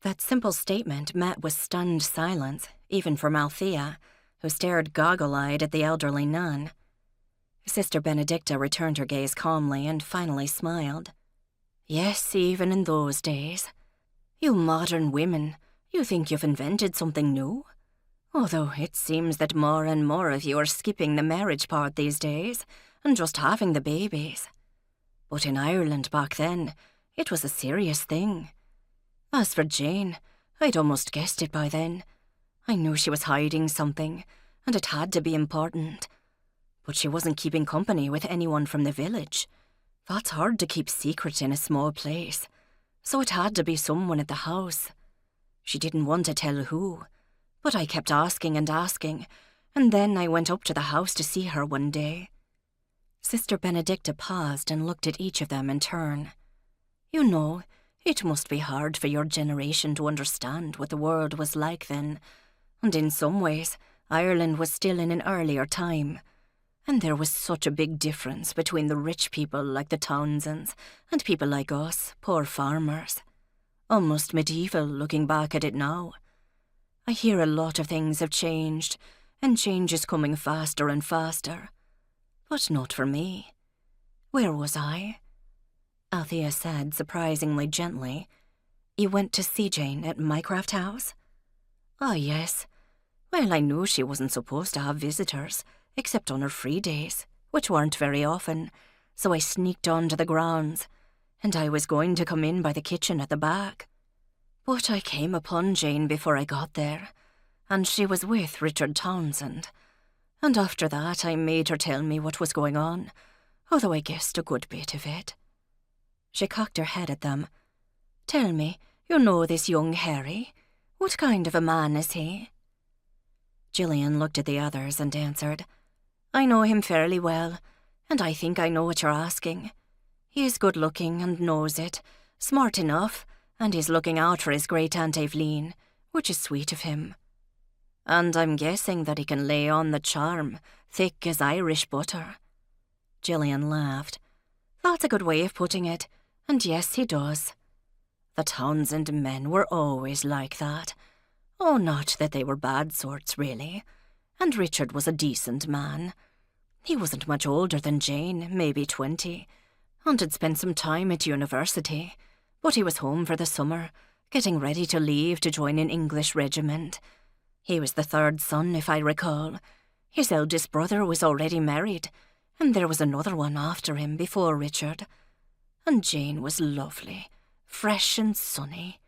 That simple statement met with stunned silence, even from Althea, who stared goggle-eyed at the elderly nun. Sister Benedicta returned her gaze calmly and finally smiled. Yes, even in those days. You modern women, you think you've invented something new? Although it seems that more and more of you are skipping the marriage part these days and just having the babies. But in Ireland back then, it was a serious thing. As for Jane, I'd almost guessed it by then. I knew she was hiding something, and it had to be important. But she wasn't keeping company with anyone from the village. That's hard to keep secret in a small place, so it had to be someone at the house. She didn't want to tell who, but I kept asking, and then I went up to the house to see her one day. Sister Benedicta paused and looked at each of them in turn. You know, it must be hard for your generation to understand what the world was like then, and in some ways, Ireland was still in an earlier time, and there was such a big difference between the rich people like the Townsends and people like us, poor farmers. Almost medieval looking back at it now. I hear a lot of things have changed, and change is coming faster and faster. But not for me. Where was I? Althea said, surprisingly gently. You went to see Jane at Mycroft House? Ah, yes. Well, I knew she wasn't supposed to have visitors, except on her free days, which weren't very often, so I sneaked onto the grounds, and I was going to come in by the kitchen at the back. But I came upon Jane before I got there, and she was with Richard Townsend. And after that I made her tell me what was going on, although I guessed a good bit of it. She cocked her head at them. Tell me, you know this young Harry? What kind of a man is he? Gillian looked at the others and answered, I know him fairly well, and I think I know what you're asking. He is good-looking and knows it, smart enough, and he's looking out for his great-aunt Evelyn, which is sweet of him. And I'm guessing that he can lay on the charm, thick as Irish butter. Gillian laughed. That's a good way of putting it, and yes, he does. The Townsend men were always like that. Oh, not that they were bad sorts, really. And Richard was a decent man. He wasn't much older than Jane, maybe 20, and had spent some time at university, but he was home for the summer, getting ready to leave to join an English regiment. He was the third son, if I recall. His eldest brother was already married, and there was another one after him before Richard. And Jane was lovely, fresh and sunny.